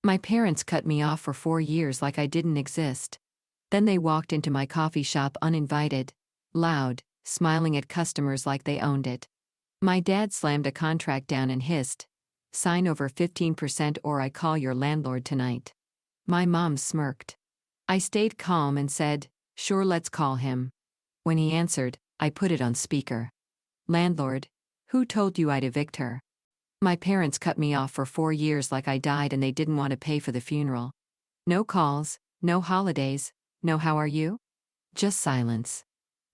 My parents cut me off for 4 years like I didn't exist. Then they walked into my coffee shop uninvited, loud, smiling at customers like they owned it. My dad slammed a contract down and hissed, "Sign over 15% or I call your landlord tonight." My mom smirked. I stayed calm and said, "Sure, let's call him." When he answered, I put it on speaker. "Landlord, who told you I'd evict her?" My parents cut me off for 4 years like I died and they didn't want to pay for the funeral. No calls, no holidays, no "how are you?" Just silence.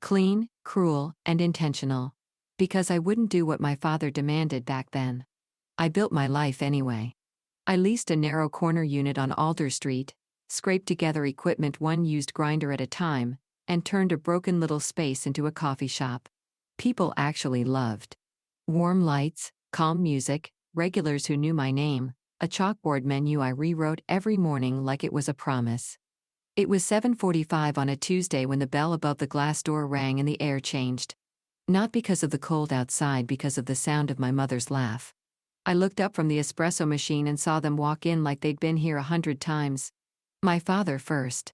Clean, cruel, and intentional. Because I wouldn't do what my father demanded back then. I built my life anyway. I leased a narrow corner unit on Alder Street, scraped together equipment one used grinder at a time, and turned a broken little space into a coffee shop. People actually loved. Warm lights, calm music, regulars who knew my name, a chalkboard menu I rewrote every morning like it was a promise. It was 7:45 on a Tuesday when the bell above the glass door rang and the air changed. Not because of the cold outside, because of the sound of my mother's laugh. I looked up from the espresso machine and saw them walk in like they'd been here 100 times. My father first.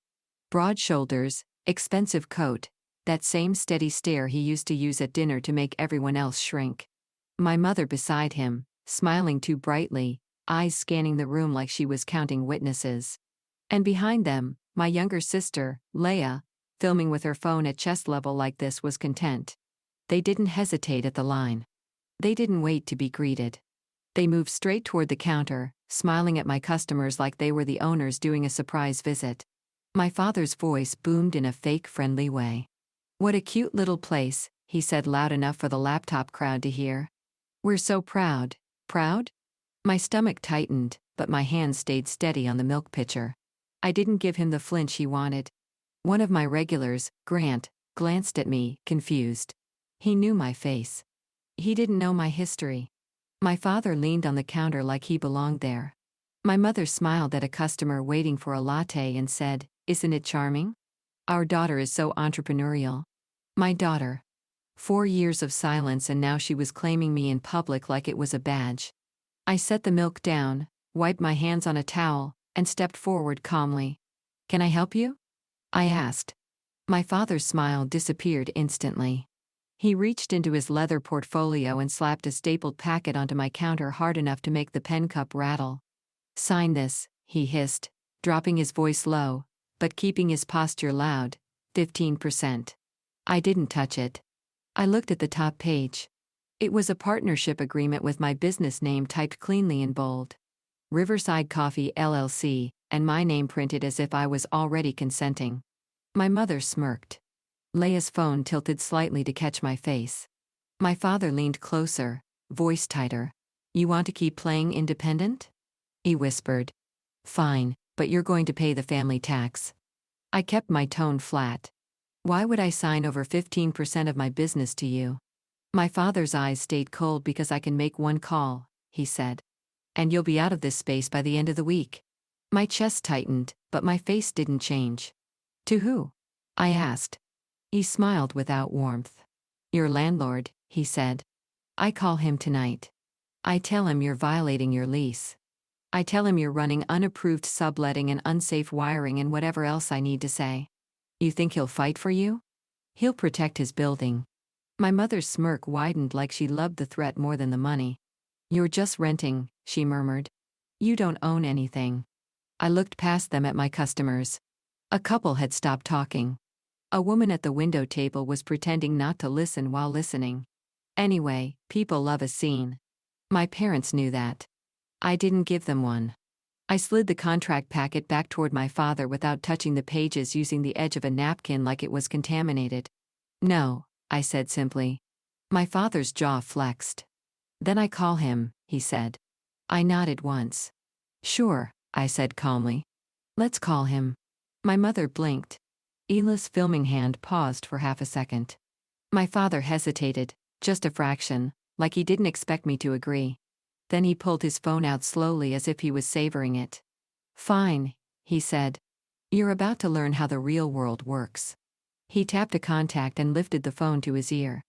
Broad shoulders, expensive coat, that same steady stare he used to use at dinner to make everyone else shrink. My mother beside him, smiling too brightly, eyes scanning the room like she was counting witnesses. And behind them, my younger sister, Leia, filming with her phone at chest level like this, was content. They didn't hesitate at the line. They didn't wait to be greeted. They moved straight toward the counter, smiling at my customers like they were the owners doing a surprise visit. My father's voice boomed in a fake friendly way. "What a cute little place," he said loud enough for the laptop crowd to hear. "We're so proud." Proud? My stomach tightened, but my hands stayed steady on the milk pitcher. I didn't give him the flinch he wanted. One of my regulars, Grant, glanced at me, confused. He knew my face. He didn't know my history. My father leaned on the counter like he belonged there. My mother smiled at a customer waiting for a latte and said, "Isn't it charming? Our daughter is so entrepreneurial." My daughter. 4 years of silence and now she was claiming me in public like it was a badge. I set the milk down, wiped my hands on a towel, and stepped forward calmly. "Can I help you?" I asked. My father's smile disappeared instantly. He reached into his leather portfolio and slapped a stapled packet onto my counter hard enough to make the pen cup rattle. "Sign this," he hissed, dropping his voice low, but keeping his posture loud. 15%. I didn't touch it. I looked at the top page. It was a partnership agreement with my business name typed cleanly in bold. Riverside Coffee LLC, and my name printed as if I was already consenting. My mother smirked. Leia's phone tilted slightly to catch my face. My father leaned closer, voice tighter. "You want to keep playing independent?" he whispered. "Fine, but you're going to pay the family tax." I kept my tone flat. "Why would I sign over 15% of my business to you?" My father's eyes stayed cold. "Because I can make one call," he said. "And you'll be out of this space by the end of the week." My chest tightened, but my face didn't change. "To who?" I asked. He smiled without warmth. "Your landlord," he said. "I call him tonight. I tell him you're violating your lease. I tell him you're running unapproved subletting and unsafe wiring and whatever else I need to say. You think he'll fight for you? He'll protect his building." My mother's smirk widened like she loved the threat more than the money. "You're just renting," she murmured. "You don't own anything." I looked past them at my customers. A couple had stopped talking. A woman at the window table was pretending not to listen while listening. Anyway, people love a scene. My parents knew that. I didn't give them one. I slid the contract packet back toward my father without touching the pages, using the edge of a napkin like it was contaminated. "No," I said simply. My father's jaw flexed. "Then I call him," he said. I nodded once. "Sure," I said calmly. "Let's call him." My mother blinked. Ela's filming hand paused for half a second. My father hesitated, just a fraction, like he didn't expect me to agree. Then he pulled his phone out slowly as if he was savoring it. "Fine," he said. "You're about to learn how the real world works." He tapped a contact and lifted the phone to his ear.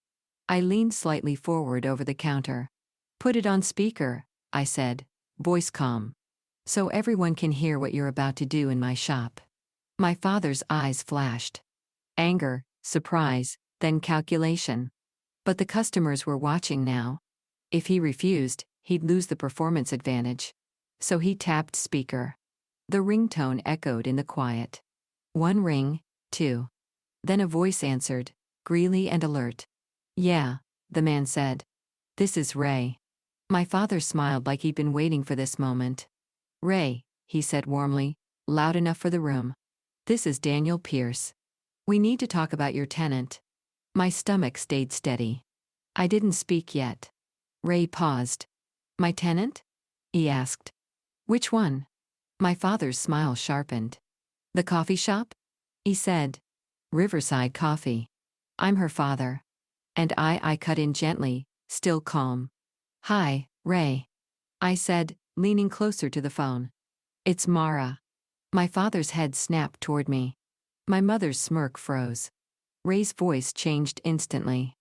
I leaned slightly forward over the counter. "Put it on speaker," I said, voice calm. So everyone can hear what you're about to do in my shop. My father's eyes flashed. Anger, surprise, then calculation. But the customers were watching now. If he refused, he'd lose the performance advantage. So he tapped speaker. The ringtone echoed in the quiet. One ring, two. Then a voice answered, greely and alert. Yeah, the man said. This is Ray. My father smiled like he'd been waiting for this moment. Ray, he said warmly, loud enough for the room. This is Daniel Pierce. We need to talk about your tenant. My stomach stayed steady. I didn't speak yet. Ray paused. My tenant? He asked. Which one? My father's smile sharpened. The coffee shop? He said. Riverside Coffee. I'm her father. And I cut in gently, still calm. Hi, Ray. I said, leaning closer to the phone. It's Mara. My father's head snapped toward me. My mother's smirk froze. Ray's voice changed instantly.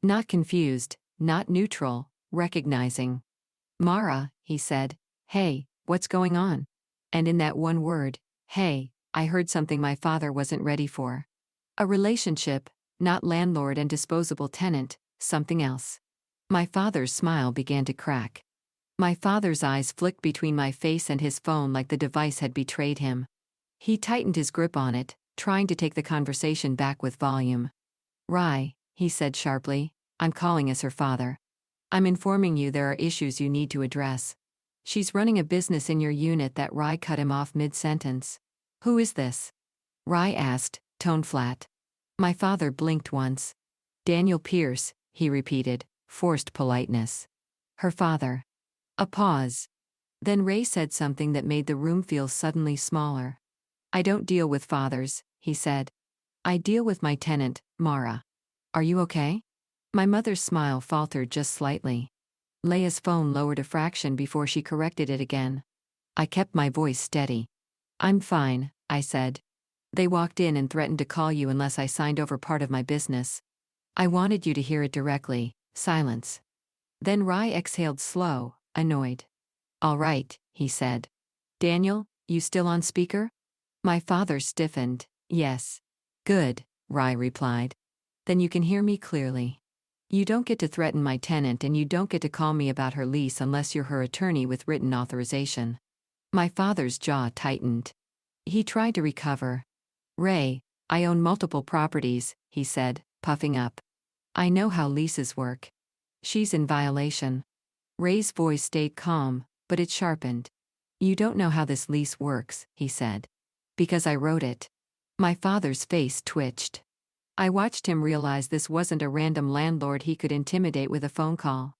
Not confused, not neutral, recognizing. Mara, he said, hey, what's going on? And in that one word, hey, I heard something my father wasn't ready for. A relationship, not landlord and disposable tenant, something else. My father's smile began to crack. My father's eyes flicked between my face and his phone like the device had betrayed him. He tightened his grip on it, trying to take the conversation back with volume. Rye, he said sharply, I'm calling as her father. I'm informing you there are issues you need to address. She's running a business in your unit. That Rye cut him off mid-sentence. Who is this? Rye asked, tone flat. My father blinked once. Daniel Pierce, he repeated, forced politeness. Her father. A pause. Then Ray said something that made the room feel suddenly smaller. I don't deal with fathers, he said. I deal with my tenant, Mara. Are you okay? My mother's smile faltered just slightly. Leia's phone lowered a fraction before she corrected it again. I kept my voice steady. I'm fine, I said. They walked in and threatened to call you unless I signed over part of my business. I wanted you to hear it directly. Silence. Then Rye exhaled slow, annoyed. All right, he said. Daniel, you still on speaker? My father stiffened. Yes. Good, Rye replied. Then you can hear me clearly. You don't get to threaten my tenant and you don't get to call me about her lease unless you're her attorney with written authorization. My father's jaw tightened. He tried to recover. Ray, I own multiple properties, he said, puffing up. I know how leases work. She's in violation. Ray's voice stayed calm, but it sharpened. You don't know how this lease works, he said. Because I wrote it. My father's face twitched. I watched him realize this wasn't a random landlord he could intimidate with a phone call.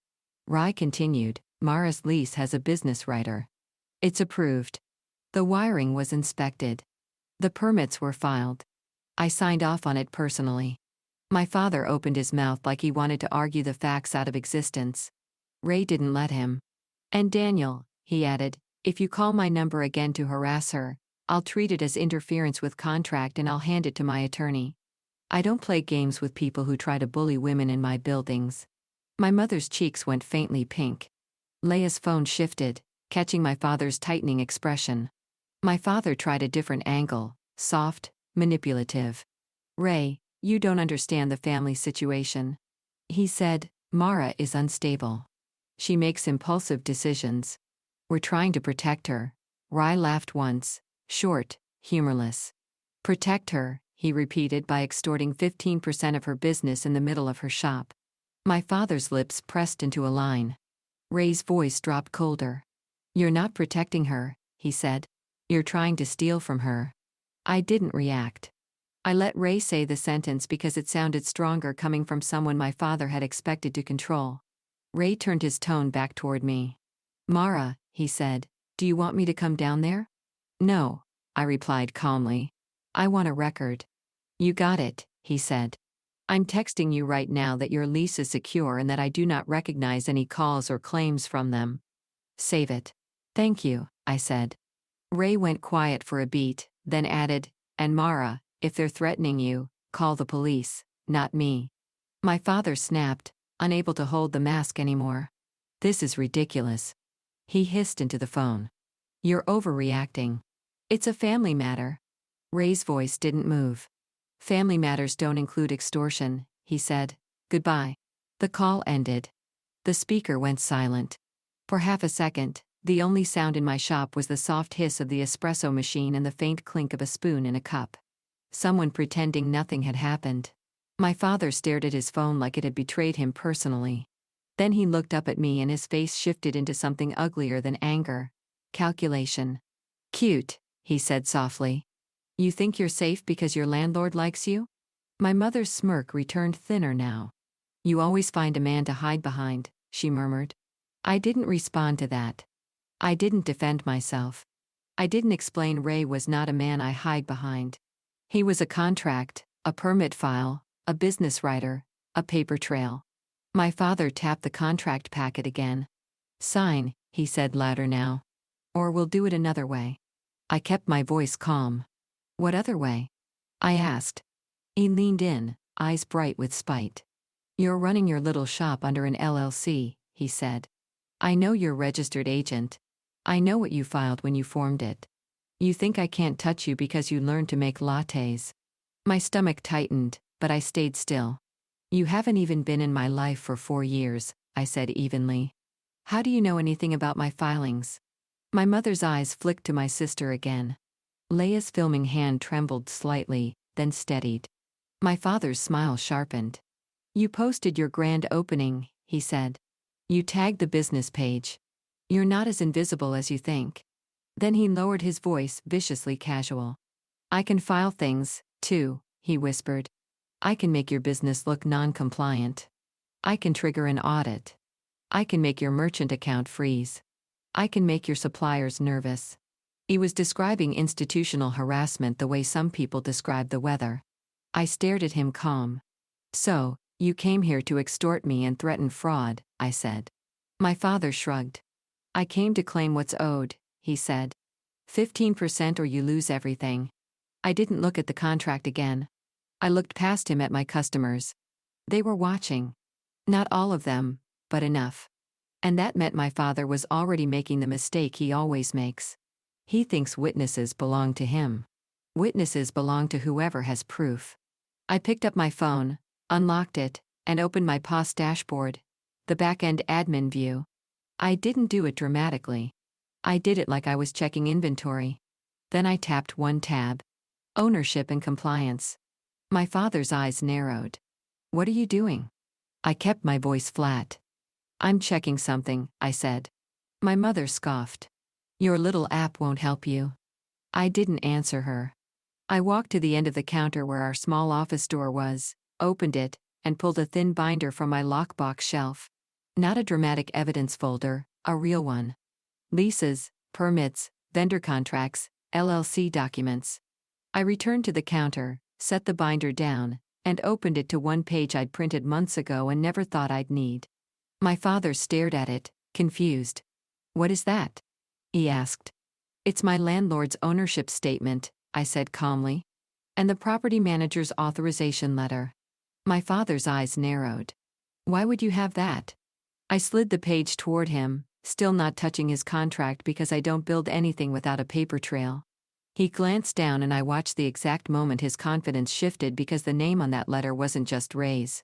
Rye continued, Mara's lease has a business writer. It's approved. The wiring was inspected. The permits were filed. I signed off on it personally. My father opened his mouth like he wanted to argue the facts out of existence. Ray didn't let him. And Daniel, he added, if you call my number again to harass her, I'll treat it as interference with contract and I'll hand it to my attorney. I don't play games with people who try to bully women in my buildings. My mother's cheeks went faintly pink. Leia's phone shifted, catching my father's tightening expression. My father tried a different angle, soft, manipulative. Ray, you don't understand the family situation. He said, Mara is unstable. She makes impulsive decisions. We're trying to protect her. Rye laughed once, short, humorless. Protect her, he repeated by extorting 15% of her business in the middle of her shop. My father's lips pressed into a line. Ray's voice dropped colder. You're not protecting her, he said. You're trying to steal from her. I didn't react. I let Ray say the sentence because it sounded stronger coming from someone my father had expected to control. Ray turned his tone back toward me. Mara, he said, do you want me to come down there? No, I replied calmly. I want a record. You got it, he said. I'm texting you right now that your lease is secure and that I do not recognize any calls or claims from them. Save it. Thank you, I said. Ray went quiet for a beat, then added, and Mara, if they're threatening you, call the police, not me. My father snapped, unable to hold the mask anymore. This is ridiculous. He hissed into the phone. You're overreacting. It's a family matter. Ray's voice didn't move. Family matters don't include extortion, he said. Goodbye. The call ended. The speaker went silent. For half a second, the only sound in my shop was the soft hiss of the espresso machine and the faint clink of a spoon in a cup. Someone pretending nothing had happened. My father stared at his phone like it had betrayed him personally. Then he looked up at me and his face shifted into something uglier than anger. Calculation. Cute, he said softly. You think you're safe because your landlord likes you? My mother's smirk returned thinner now. You always find a man to hide behind, she murmured. I didn't respond to that. I didn't defend myself. I didn't explain Ray was not a man I hide behind. He was a contract, a permit file, a business writer, a paper trail. My father tapped the contract packet again. Sign, he said louder now. Or we'll do it another way. I kept my voice calm. What other way? I asked. He leaned in, eyes bright with spite. You're running your little shop under an LLC, he said. I know you're registered agent. I know what you filed when you formed it. You think I can't touch you because you learned to make lattes. My stomach tightened, but I stayed still. You haven't even been in my life for 4 years, I said evenly. How do you know anything about my filings? My mother's eyes flicked to my sister again. Leia's filming hand trembled slightly, then steadied. My father's smile sharpened. You posted your grand opening, he said. You tagged the business page. You're not as invisible as you think. Then he lowered his voice, viciously casual. I can file things, too, he whispered. I can make your business look non-compliant. I can trigger an audit. I can make your merchant account freeze. I can make your suppliers nervous. He was describing institutional harassment the way some people describe the weather. I stared at him calm. So, you came here to extort me and threaten fraud, I said. My father shrugged. I came to claim what's owed, he said. 15% or you lose everything. I didn't look at the contract again. I looked past him at my customers. They were watching. Not all of them, but enough. And that meant my father was already making the mistake he always makes. He thinks witnesses belong to him. Witnesses belong to whoever has proof. I picked up my phone, unlocked it, and opened my POS dashboard, the back-end admin view. I didn't do it dramatically. I did it like I was checking inventory. Then I tapped one tab. Ownership and compliance. My father's eyes narrowed. What are you doing? I kept my voice flat. I'm checking something, I said. My mother scoffed. Your little app won't help you. I didn't answer her. I walked to the end of the counter where our small office door was, opened it, and pulled a thin binder from my lockbox shelf. Not a dramatic evidence folder, a real one. Leases, permits, vendor contracts, LLC documents. I returned to the counter, set the binder down, and opened it to one page I'd printed months ago and never thought I'd need. My father stared at it, confused. What is that? He asked. It's my landlord's ownership statement, I said calmly. And the property manager's authorization letter. My father's eyes narrowed. Why would you have that? I slid the page toward him, still not touching his contract because I don't build anything without a paper trail. He glanced down and I watched the exact moment his confidence shifted because the name on that letter wasn't just Ray's.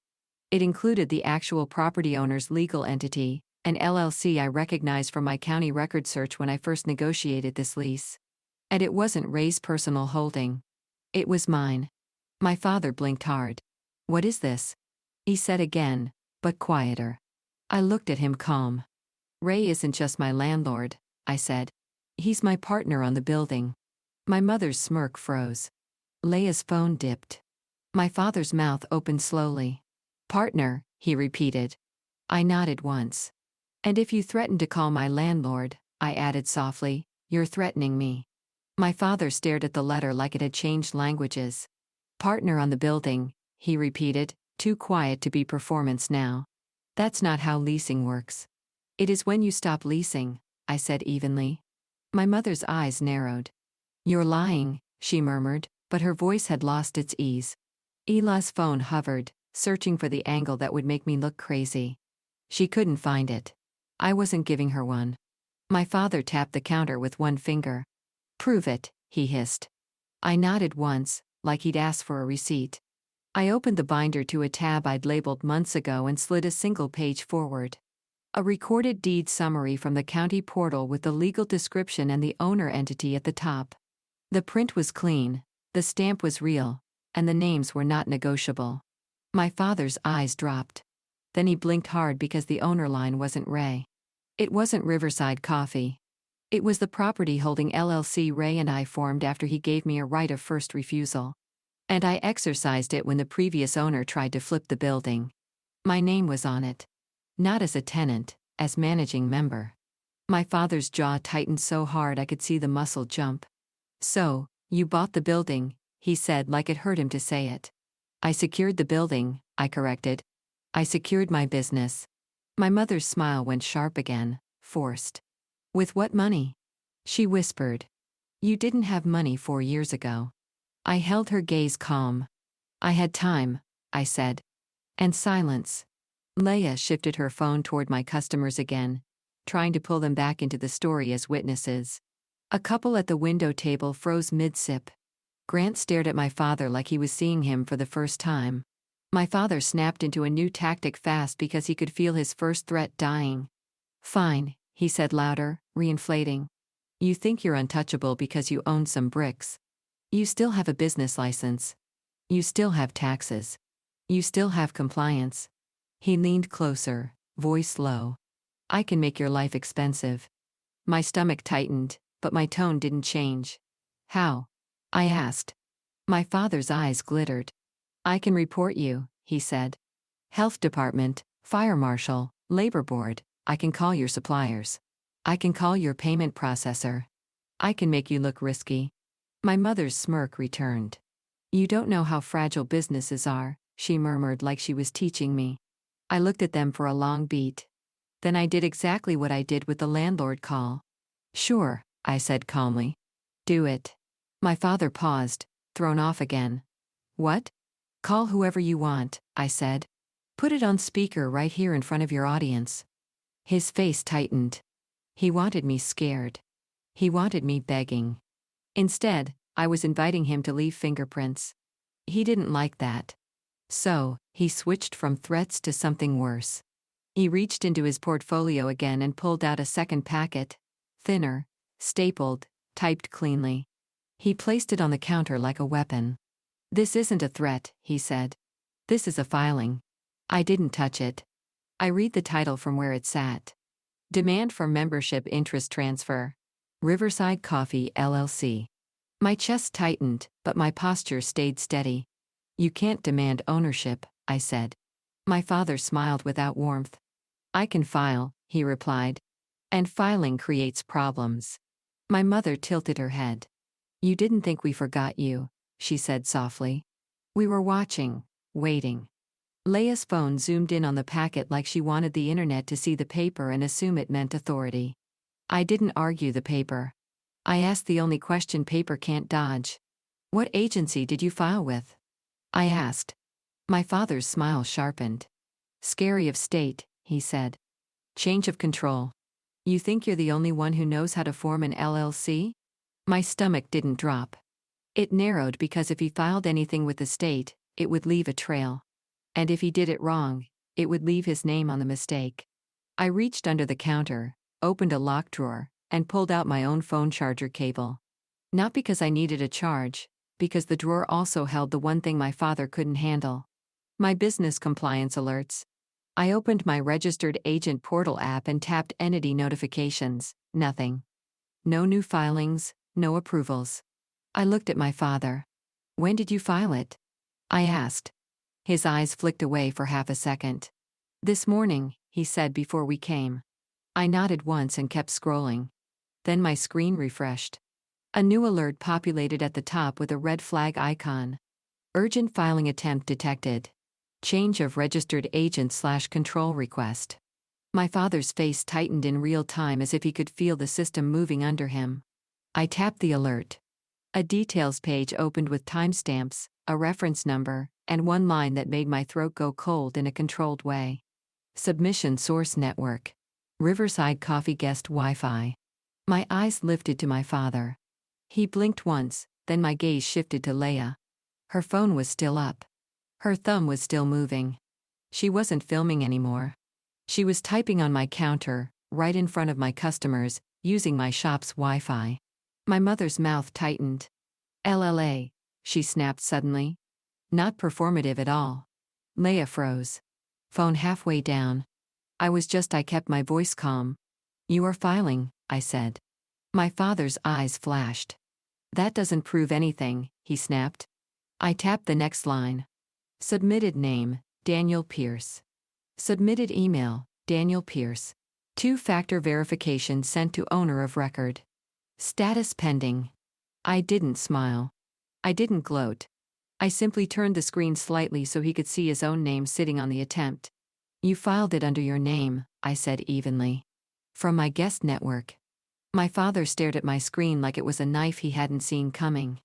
It included the actual property owner's legal entity, an LLC I recognized from my county record search when I first negotiated this lease. And it wasn't Ray's personal holding. It was mine. My father blinked hard. What is this? He said again, but quieter. I looked at him calm. Ray isn't just my landlord, I said. He's my partner on the building. My mother's smirk froze. Leia's phone dipped. My father's mouth opened slowly. Partner, he repeated. I nodded once. And if you threaten to call my landlord, I added softly, you're threatening me. My father stared at the letter like it had changed languages. Partner on the building, he repeated, too quiet to be performance now. That's not how leasing works. It is when you stop leasing, I said evenly. My mother's eyes narrowed. You're lying, she murmured, but her voice had lost its ease. Elah's phone hovered, searching for the angle that would make me look crazy. She couldn't find it. I wasn't giving her one. My father tapped the counter with one finger. "Prove it," he hissed. I nodded once, like he'd asked for a receipt. I opened the binder to a tab I'd labeled months ago and slid a single page forward. A recorded deed summary from the county portal with the legal description and the owner entity at the top. The print was clean, the stamp was real, and the names were not negotiable. My father's eyes dropped. Then he blinked hard because the owner line wasn't Ray. It wasn't Riverside Coffee. It was the property holding LLC Ray and I formed after he gave me a right of first refusal. And I exercised it when the previous owner tried to flip the building. My name was on it. Not as a tenant, as managing member. My father's jaw tightened so hard I could see the muscle jump. "So, you bought the building," he said like it hurt him to say it. "I secured the building," I corrected. "I secured my business." My mother's smile went sharp again, forced. "With what money?" She whispered. "You didn't have money 4 years ago." I held her gaze calm. "I had time," I said. And silence. Leia shifted her phone toward my customers again, trying to pull them back into the story as witnesses. A couple at the window table froze mid-sip. Grant stared at my father like he was seeing him for the first time. My father snapped into a new tactic fast because he could feel his first threat dying. "Fine," he said louder, reinflating. "You think you're untouchable because you own some bricks. You still have a business license. You still have taxes. You still have compliance." He leaned closer, voice low. "I can make your life expensive." My stomach tightened, but my tone didn't change. "How?" I asked. My father's eyes glittered. "I can report you," he said. "Health department, fire marshal, labor board. I can call your suppliers. I can call your payment processor. I can make you look risky." My mother's smirk returned. "You don't know how fragile businesses are," she murmured like she was teaching me. I looked at them for a long beat. Then I did exactly what I did with the landlord call. "Sure," I said calmly. "Do it." My father paused, thrown off again. "What?" "Call whoever you want," I said. "Put it on speaker right here in front of your audience." His face tightened. He wanted me scared. He wanted me begging. Instead, I was inviting him to leave fingerprints. He didn't like that. So, he switched from threats to something worse. He reached into his portfolio again and pulled out a second packet, thinner, stapled, typed cleanly. He placed it on the counter like a weapon. "This isn't a threat," he said. "This is a filing." I didn't touch it. I read the title from where it sat. "Demand for Membership Interest Transfer. Riverside Coffee, LLC." My chest tightened, but my posture stayed steady. "You can't demand ownership," I said. My father smiled without warmth. "I can file," he replied. "And filing creates problems." My mother tilted her head. "You didn't think we forgot you," she said softly. "We were watching, waiting." Leia's phone zoomed in on the packet like she wanted the internet to see the paper and assume it meant authority. I didn't argue the paper. I asked the only question paper can't dodge. "What agency did you file with?" I asked. My father's smile sharpened. "Scary of state," he said. "Change of control. You think you're the only one who knows how to form an LLC?" My stomach didn't drop. It narrowed because if he filed anything with the state, it would leave a trail. And if he did it wrong, it would leave his name on the mistake. I reached under the counter, opened a locked drawer, and pulled out my own phone charger cable. Not because I needed a charge, because the drawer also held the one thing my father couldn't handle. My business compliance alerts. I opened my registered agent portal app and tapped entity notifications. Nothing. No new filings, no approvals. I looked at my father. "When did you file it?" I asked. His eyes flicked away for half a second. "This morning," he said before we came. I nodded once and kept scrolling. Then my screen refreshed. A new alert populated at the top with a red flag icon. "Urgent filing attempt detected. Change of registered agent/control request." My father's face tightened in real time as if he could feel the system moving under him. I tapped the alert. A details page opened with timestamps, a reference number, and one line that made my throat go cold in a controlled way. Submission source network. Riverside Coffee Guest Wi-Fi. My eyes lifted to my father. He blinked once, then my gaze shifted to Leia. Her phone was still up. Her thumb was still moving. She wasn't filming anymore. She was typing on my counter, right in front of my customers, using my shop's Wi-Fi. My mother's mouth tightened. LLA, she snapped suddenly. Not performative at all. Leia froze. Phone halfway down. I kept my voice calm. You are filing, I said. My father's eyes flashed. That doesn't prove anything, he snapped. I tapped the next line. Submitted name, Daniel Pierce. Submitted email, Daniel Pierce. Two-factor verification sent to owner of record. Status pending. I didn't smile. I didn't gloat. I simply turned the screen slightly so he could see his own name sitting on the attempt. You filed it under your name, I said evenly. From my guest network. My father stared at my screen like it was a knife he hadn't seen coming.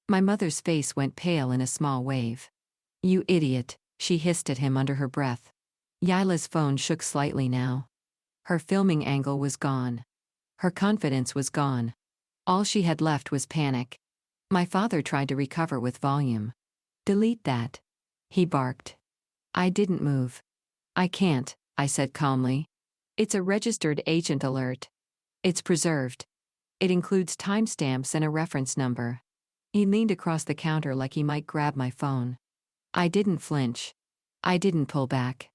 My mother's face went pale in a small wave. You idiot, she hissed at him under her breath. Yila's phone shook slightly now. Her filming angle was gone. Her confidence was gone. All she had left was panic. My father tried to recover with volume. Delete that. He barked. I didn't move. I can't, I said calmly. It's a registered agent alert. It's preserved. It includes timestamps and a reference number. He leaned across the counter like he might grab my phone. I didn't flinch. I didn't pull back.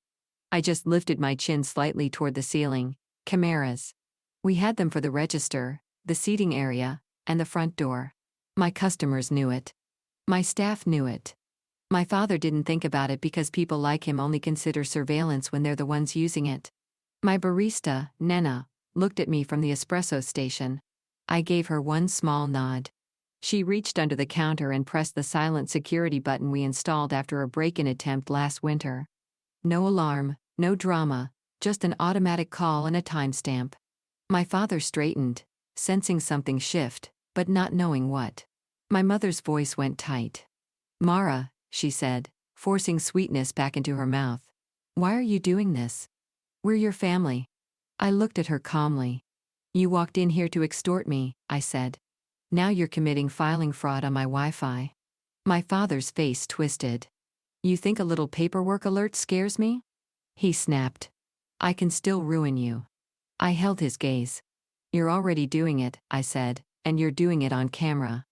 I just lifted my chin slightly toward the ceiling. Cameras. We had them for the register, the seating area, and the front door. My customers knew it. My staff knew it. My father didn't think about it because people like him only consider surveillance when they're the ones using it. My barista, Nena, looked at me from the espresso station. I gave her one small nod. She reached under the counter and pressed the silent security button we installed after a break-in attempt last winter. No alarm, no drama, just an automatic call and a timestamp. My father straightened, sensing something shift, but not knowing what. My mother's voice went tight. Mara, she said, forcing sweetness back into her mouth. Why are you doing this? We're your family. I looked at her calmly. You walked in here to extort me, I said. Now you're committing filing fraud on my Wi-Fi. My father's face twisted. You think a little paperwork alert scares me? He snapped. I can still ruin you. I held his gaze. You're already doing it, I said, and you're doing it on camera.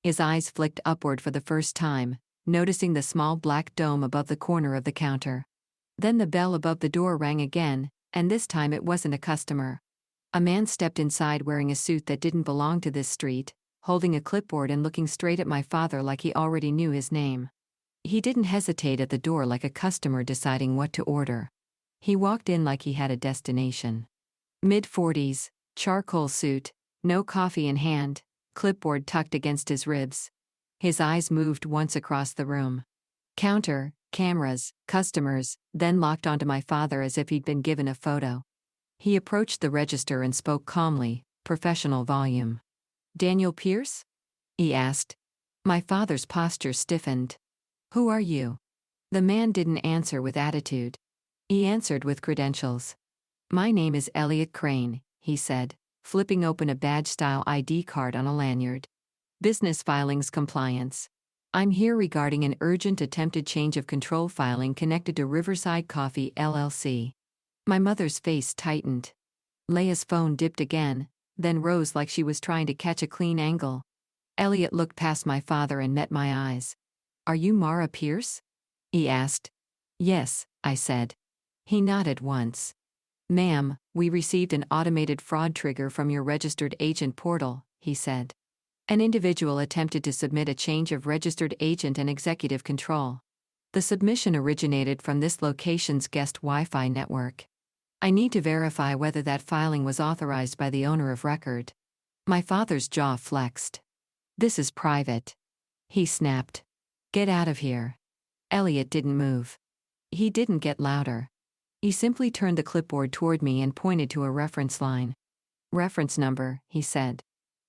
His eyes flicked upward for the first time, noticing the small black dome above the corner of the counter. Then the bell above the door rang again, and this time it wasn't a customer. A man stepped inside wearing a suit that didn't belong to this street, holding a clipboard and looking straight at my father like he already knew his name. He didn't hesitate at the door like a customer deciding what to order. He walked in like he had a destination. Mid-40s, charcoal suit, no coffee in hand, clipboard tucked against his ribs. His eyes moved once across the room. Counter, cameras, customers, then locked onto my father as if he'd been given a photo. He approached the register and spoke calmly, professional volume. Daniel Pierce? He asked. My father's posture stiffened. Who are you? The man didn't answer with attitude. He answered with credentials. My name is Elliot Crane, he said, flipping open a badge-style ID card on a lanyard. Business filings compliance. I'm here regarding an urgent attempted change of control filing connected to Riverside Coffee LLC. My mother's face tightened. Leia's phone dipped again, then rose like she was trying to catch a clean angle. Elliot looked past my father and met my eyes. Are you Mara Pierce? He asked. Yes, I said. He nodded once. Ma'am, we received an automated fraud trigger from your registered agent portal, he said. An individual attempted to submit a change of registered agent and executive control. The submission originated from this location's guest Wi-Fi network. I need to verify whether that filing was authorized by the owner of record. My father's jaw flexed. This is private. He snapped. Get out of here. Elliot didn't move. He didn't get louder. He simply turned the clipboard toward me and pointed to a reference line. Reference number, he said.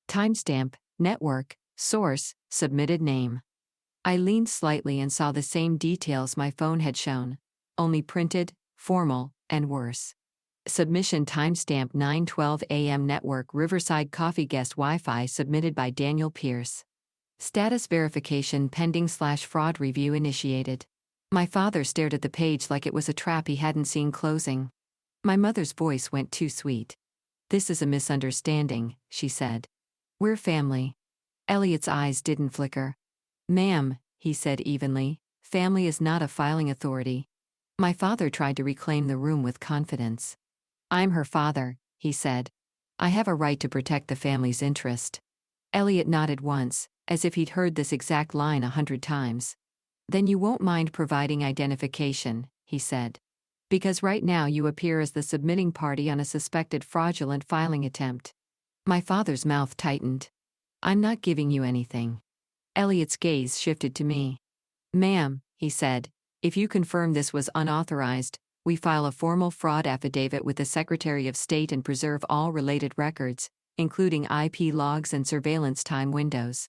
Timestamp, network, source, submitted name. I leaned slightly and saw the same details my phone had shown, only printed, formal, and worse. Submission timestamp 9:12 a.m. Network Riverside Coffee Guest Wi-Fi submitted by Daniel Pierce. Status verification pending/fraud review initiated. My father stared at the page like it was a trap he hadn't seen closing. My mother's voice went too sweet. "This is a misunderstanding," she said. "We're family." Elliot's eyes didn't flicker. "Ma'am," he said evenly, "family is not a filing authority." My father tried to reclaim the room with confidence. "I'm her father," he said. "I have a right to protect the family's interest." Elliot nodded once, as if he'd heard this exact line 100 times. "Then you won't mind providing identification," he said. "Because right now you appear as the submitting party on a suspected fraudulent filing attempt." My father's mouth tightened. "I'm not giving you anything." Elliot's gaze shifted to me. "Ma'am," he said, "if you confirm this was unauthorized, we file a formal fraud affidavit with the Secretary of State and preserve all related records, including IP logs and surveillance time windows."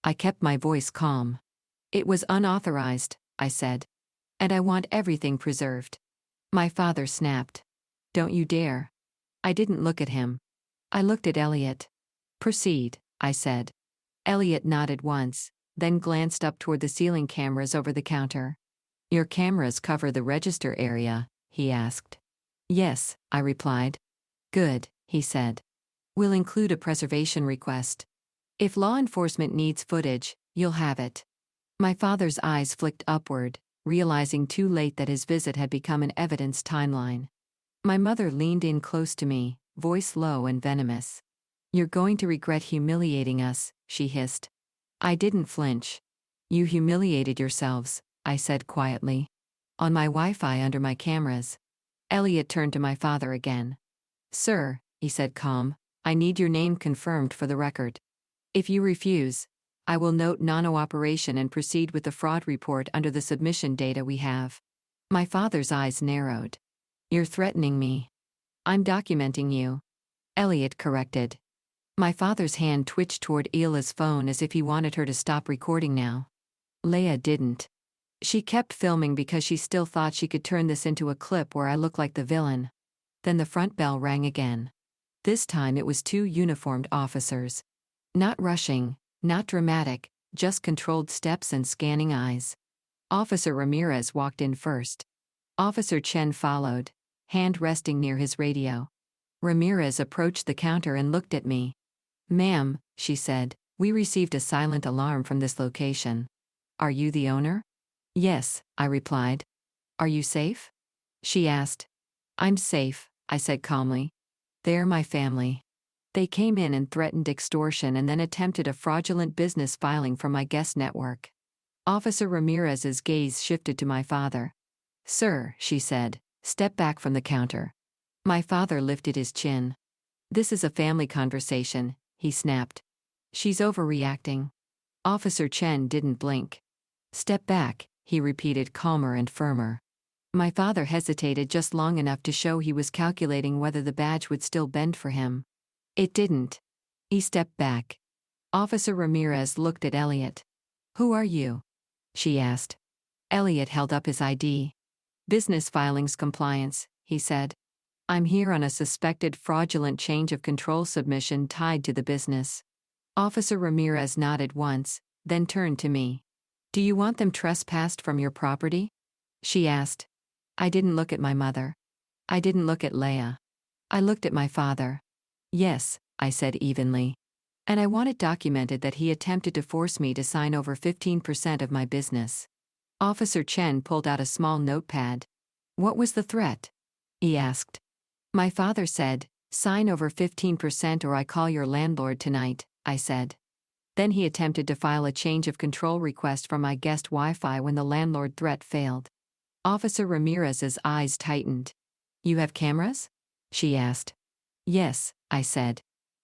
I kept my voice calm. "It was unauthorized," I said. "And I want everything preserved." My father snapped. "Don't you dare." I didn't look at him. I looked at Elliot. "Proceed," I said. Elliot nodded once, then glanced up toward the ceiling cameras over the counter. "Your cameras cover the register area?" he asked. "Yes," I replied. "Good," he said. "We'll include a preservation request. If law enforcement needs footage, you'll have it." My father's eyes flicked upward, realizing too late that his visit had become an evidence timeline. My mother leaned in close to me, voice low and venomous. "You're going to regret humiliating us," she hissed. I didn't flinch. "You humiliated yourselves," I said quietly. "On my Wi-Fi under my cameras." Elliot turned to my father again. "Sir," he said calm, "I need your name confirmed for the record. If you refuse, I will note non-cooperation and proceed with the fraud report under the submission data we have." My father's eyes narrowed. "You're threatening me." "I'm documenting you," Elliot corrected. My father's hand twitched toward Ila's phone as if he wanted her to stop recording now. Leia didn't. She kept filming because she still thought she could turn this into a clip where I look like the villain. Then the front bell rang again. This time it was 2 uniformed officers. Not rushing, not dramatic, just controlled steps and scanning eyes. Officer Ramirez walked in first. Officer Chen followed, hand resting near his radio. Ramirez approached the counter and looked at me. "Ma'am," she said, "we received a silent alarm from this location. Are you the owner?" "Yes," I replied. "Are you safe?" she asked. "I'm safe," I said calmly. "They're my family. They came in and threatened extortion and then attempted a fraudulent business filing from my guest network." Officer Ramirez's gaze shifted to my father. "Sir," she said, "step back from the counter." My father lifted his chin. "This is a family conversation," he snapped. "She's overreacting." Officer Chen didn't blink. "Step back," he repeated calmer and firmer. My father hesitated just long enough to show he was calculating whether the badge would still bend for him. It didn't. He stepped back. Officer Ramirez looked at Elliot. "Who are you?" she asked. Elliot held up his ID. "Business filings compliance," he said. "I'm here on a suspected fraudulent change of control submission tied to the business." Officer Ramirez nodded once, then turned to me. "Do you want them trespassed from your property?" she asked. I didn't look at my mother. I didn't look at Leia. I looked at my father. "Yes," I said evenly. "And I want it documented that he attempted to force me to sign over 15% of my business." Officer Chen pulled out a small notepad. "What was the threat?" he asked. My father said, "Sign over 15% or I call your landlord tonight," I said. Then he attempted to file a change of control request from my guest Wi-Fi when the landlord threat failed. Officer Ramirez's eyes tightened. "You have cameras?" she asked. "Yes," I said.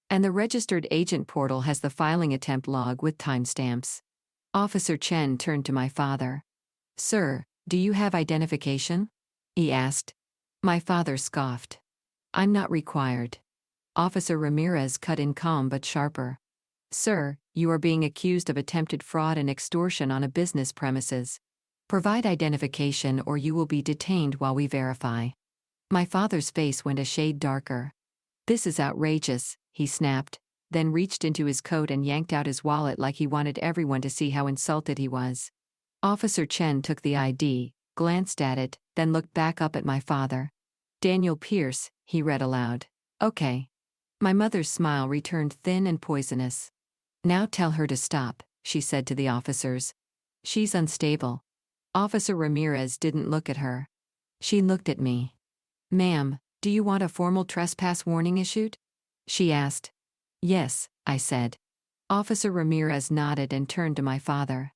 "And the registered agent portal has the filing attempt log with timestamps." Officer Chen turned to my father. "Sir, do you have identification?" he asked. My father scoffed. "I'm not required." Officer Ramirez cut in calm but sharper. "Sir, you are being accused of attempted fraud and extortion on a business premises. Provide identification or you will be detained while we verify." My father's face went a shade darker. "This is outrageous," he snapped, then reached into his coat and yanked out his wallet like he wanted everyone to see how insulted he was. Officer Chen took the ID, glanced at it, then looked back up at my father. "Daniel Pierce," he read aloud. "Okay." My mother's smile returned thin and poisonous. "Now tell her to stop," she said to the officers. "She's unstable." Officer Ramirez didn't look at her. She looked at me. "Ma'am, do you want a formal trespass warning issued?" she asked. "Yes," I said. Officer Ramirez nodded and turned to my father.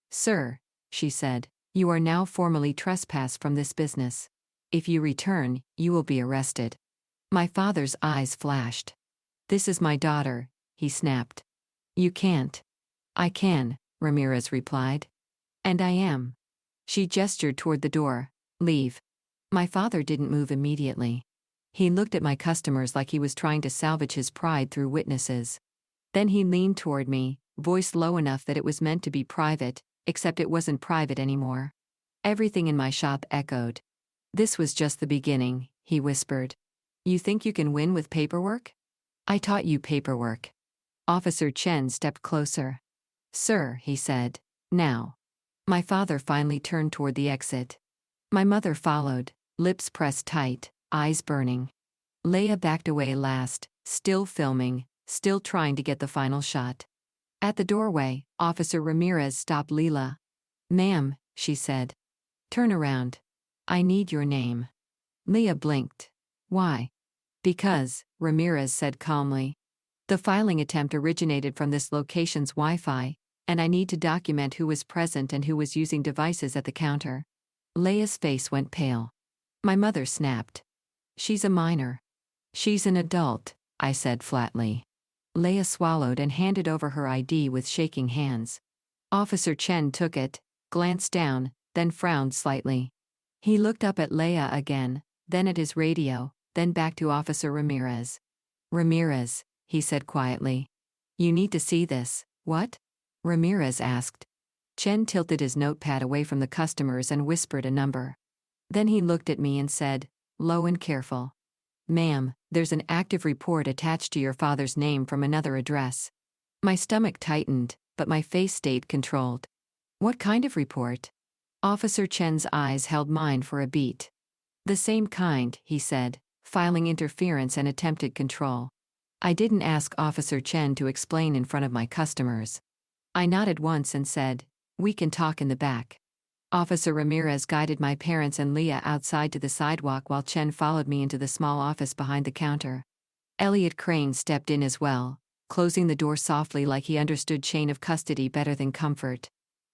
"Sir," she said, "you are now formally trespassed from this business. If you return, you will be arrested." My father's eyes flashed. "This is my daughter," he snapped. "You can't." "I can," Ramirez replied. "And I am." She gestured toward the door. "Leave." My father didn't move immediately. He looked at my customers like he was trying to salvage his pride through witnesses. Then he leaned toward me, voice low enough that it was meant to be private, except it wasn't private anymore. Everything in my shop echoed. "This was just the beginning," he whispered. "You think you can win with paperwork? I taught you paperwork." Officer Chen stepped closer. "Sir," he said. "Now." My father finally turned toward the exit. My mother followed, lips pressed tight, eyes burning. Leia backed away last, still filming, still trying to get the final shot. At the doorway, Officer Ramirez stopped Leila. "Ma'am," she said. "Turn around. I need your name." Leia blinked. "Why?" "Because," Ramirez said calmly. "The filing attempt originated from this location's Wi-Fi, and I need to document who was present and who was using devices at the counter." Leia's face went pale. My mother snapped. "She's a minor." "She's an adult," I said flatly. Leia swallowed and handed over her ID with shaking hands. Officer Chen took it, glanced down, then frowned slightly. He looked up at Leia again, then at his radio, then back to Officer Ramirez. "Ramirez," he said quietly. "You need to see this." "What?" Ramirez asked. Chen tilted his notepad away from the customers and whispered a number. Then he looked at me and said, low and careful, "Ma'am, there's an active report attached to your father's name from another address." My stomach tightened, but my face stayed controlled. "What kind of report?" Officer Chen's eyes held mine for a beat. "The same kind," he said, filing interference and attempted control. I didn't ask Officer Chen to explain in front of my customers. I nodded once and said, "We can talk in the back." Officer Ramirez guided my parents and Leah outside to the sidewalk while Chen followed me into the small office behind the counter. Elliot Crane stepped in as well, closing the door softly like he understood chain of custody better than comfort.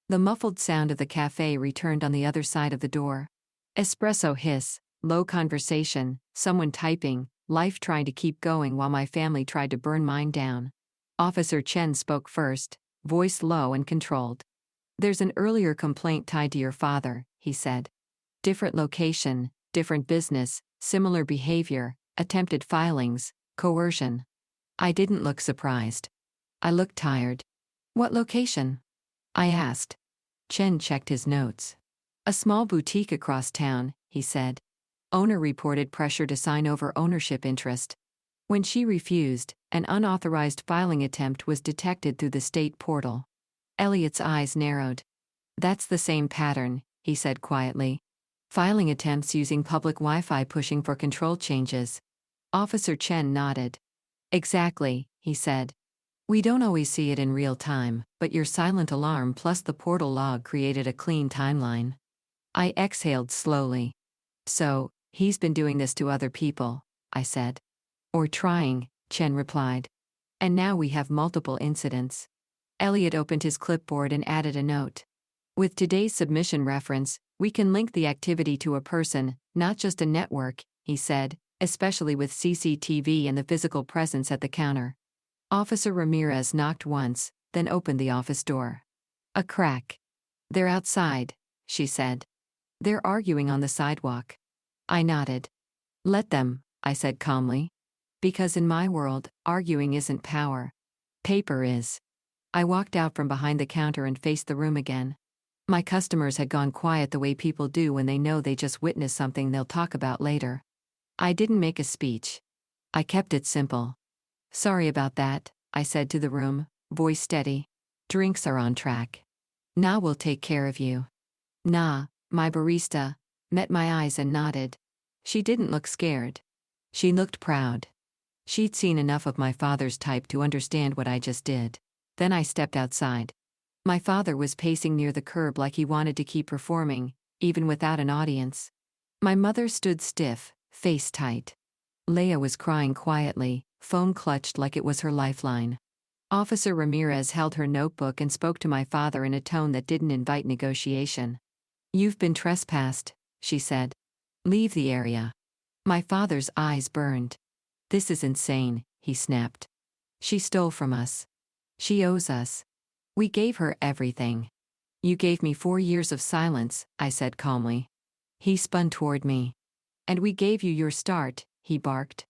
The muffled sound of the cafe returned on the other side of the door. Espresso hiss, low conversation, someone typing, life trying to keep going while my family tried to burn mine down. Officer Chen spoke first, voice low and controlled. "There's an earlier complaint tied to your father," he said. "Different location, different business, similar behavior, attempted filings, coercion." I didn't look surprised. I looked tired. "What location?" I asked. Chen checked his notes. "A small boutique across town," he said. "Owner reported pressure to sign over ownership interest. When she refused, an unauthorized filing attempt was detected through the state portal." Elliot's eyes narrowed. "That's the same pattern," he said quietly. "Filing attempts using public Wi-Fi pushing for control changes." Officer Chen nodded. "Exactly," he said. "We don't always see it in real time, but your silent alarm plus the portal log created a clean timeline." I exhaled slowly. "So, he's been doing this to other people," I said. "Or trying," Chen replied. "And now we have multiple incidents." Elliot opened his clipboard and added a note. "With today's submission reference, we can link the activity to a person, not just a network," he said, "especially with CCTV and the physical presence at the counter." Officer Ramirez knocked once, then opened the office door. A crack. "They're outside," she said. "They're arguing on the sidewalk." I nodded. "Let them," I said calmly. "Because in my world, arguing isn't power. Paper is." I walked out from behind the counter and faced the room again. My customers had gone quiet the way people do when they know they just witnessed something they'll talk about later. I didn't make a speech. I kept it simple. Sorry about that, I said to the room, voice steady. Drinks are on track. Na will take care of you. Na, my barista, met my eyes and nodded. She didn't look scared. She looked proud. She'd seen enough of my father's type to understand what I just did. Then I stepped outside. My father was pacing near the curb like he wanted to keep performing, even without an audience. My mother stood stiff, face tight. Leia was crying quietly, phone clutched like it was her lifeline. Officer Ramirez held her notebook and spoke to my father in a tone that didn't invite negotiation. You've been trespassed, she said. Leave the area. My father's eyes burned. This is insane, he snapped. She stole from us. She owes us. We gave her everything. You gave me 4 years of silence, I said calmly. He spun toward me. And we gave you your start, he barked.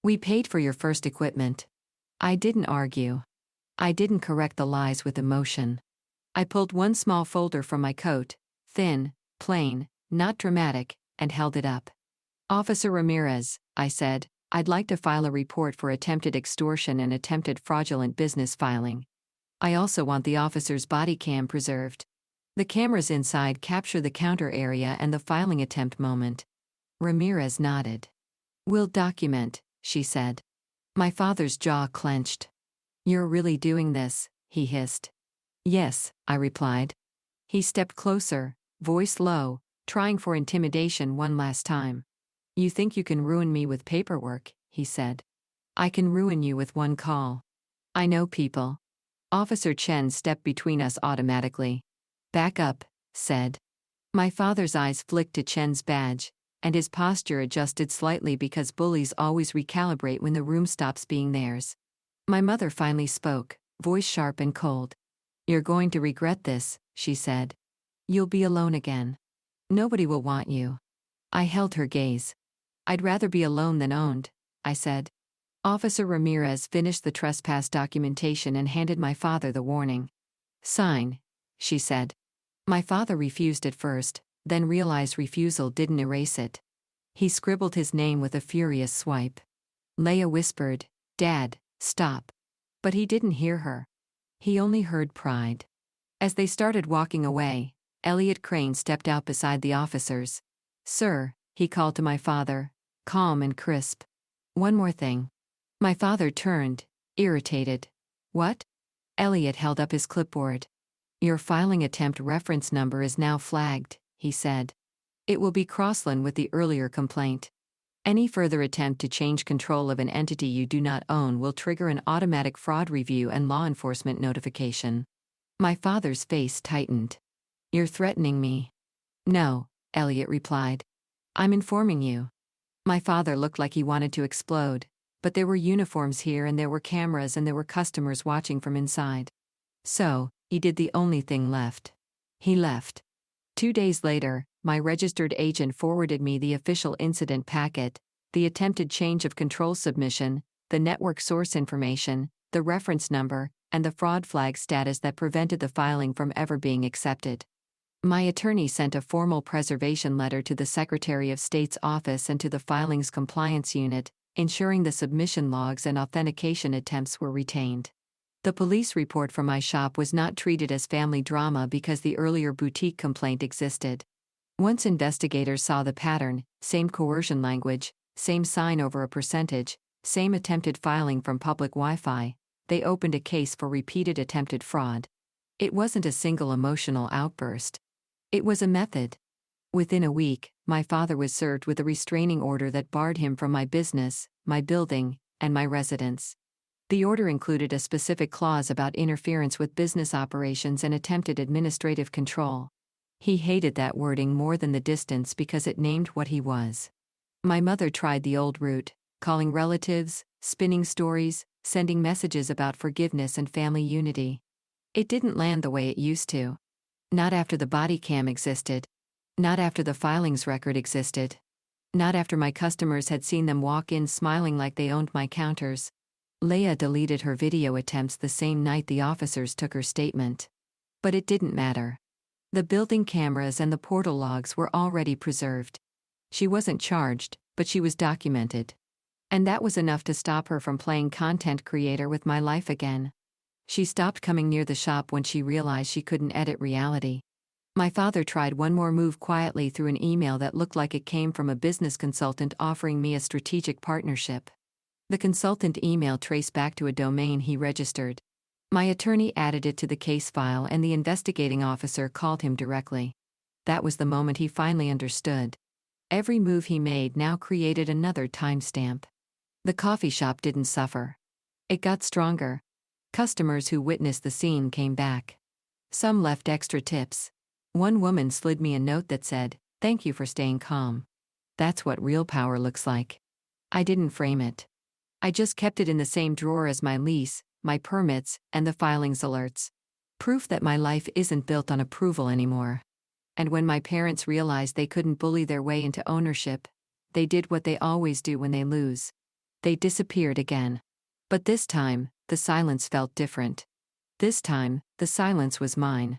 We paid for your first equipment. I didn't argue. I didn't correct the lies with emotion. I pulled one small folder from my coat, thin, plain, not dramatic, and held it up. Officer Ramirez, I said, I'd like to file a report for attempted extortion and attempted fraudulent business filing. I also want the officer's body cam preserved. The cameras inside capture the counter area and the filing attempt moment. Ramirez nodded. We'll document, she said. My father's jaw clenched. You're really doing this, he hissed. Yes, I replied. He stepped closer, voice low, trying for intimidation one last time. You think you can ruin me with paperwork, he said. I can ruin you with one call. I know people. Officer Chen stepped between us automatically. Back up, said. My father's eyes flicked to Chen's badge, and his posture adjusted slightly because bullies always recalibrate when the room stops being theirs. My mother finally spoke, voice sharp and cold. You're going to regret this, she said. You'll be alone again. Nobody will want you. I held her gaze. I'd rather be alone than owned, I said. Officer Ramirez finished the trespass documentation and handed my father the warning. Sign, she said. My father refused at first, then realized refusal didn't erase it. He scribbled his name with a furious swipe. Leia whispered, Dad, stop. But he didn't hear her. He only heard pride. As they started walking away, Elliot Crane stepped out beside the officers. Sir, he called to my father, calm and crisp. One more thing. My father turned, irritated. What? Elliot held up his clipboard. Your filing attempt reference number is now flagged, he said. It will be Crossland with the earlier complaint. Any further attempt to change control of an entity you do not own will trigger an automatic fraud review and law enforcement notification. My father's face tightened. You're threatening me. No, Elliot replied. I'm informing you. My father looked like he wanted to explode, but there were uniforms here and there were cameras and there were customers watching from inside. So, he did the only thing left. He left. 2 days later, my registered agent forwarded me the official incident packet, the attempted change of control submission, the network source information, the reference number, and the fraud flag status that prevented the filing from ever being accepted. My attorney sent a formal preservation letter to the Secretary of State's office and to the Filings Compliance Unit, ensuring the submission logs and authentication attempts were retained. The police report from my shop was not treated as family drama because the earlier boutique complaint existed. Once investigators saw the pattern, same coercion language, same sign over a percentage, same attempted filing from public Wi-Fi, they opened a case for repeated attempted fraud. It wasn't a single emotional outburst. It was a method. Within a week, my father was served with a restraining order that barred him from my business, my building, and my residence. The order included a specific clause about interference with business operations and attempted administrative control. He hated that wording more than the distance because it named what he was. My mother tried the old route, calling relatives, spinning stories, sending messages about forgiveness and family unity. It didn't land the way it used to. Not after the body cam existed. Not after the filings record existed. Not after my customers had seen them walk in smiling like they owned my counters. Leia deleted her video attempts the same night the officers took her statement. But it didn't matter. The building cameras and the portal logs were already preserved. She wasn't charged, but she was documented. And that was enough to stop her from playing content creator with my life again. She stopped coming near the shop when she realized she couldn't edit reality. My father tried one more move quietly through an email that looked like it came from a business consultant offering me a strategic partnership. The consultant email traced back to a domain he registered. My attorney added it to the case file and the investigating officer called him directly. That was the moment he finally understood. Every move he made now created another timestamp. The coffee shop didn't suffer. It got stronger. Customers who witnessed the scene came back. Some left extra tips. One woman slid me a note that said, "Thank you for staying calm." That's what real power looks like. I didn't frame it. I just kept it in the same drawer as my lease, my permits, and the filings alerts. Proof that my life isn't built on approval anymore. And when my parents realized they couldn't bully their way into ownership, they did what they always do when they lose. They disappeared again. But this time, the silence felt different. This time, the silence was mine.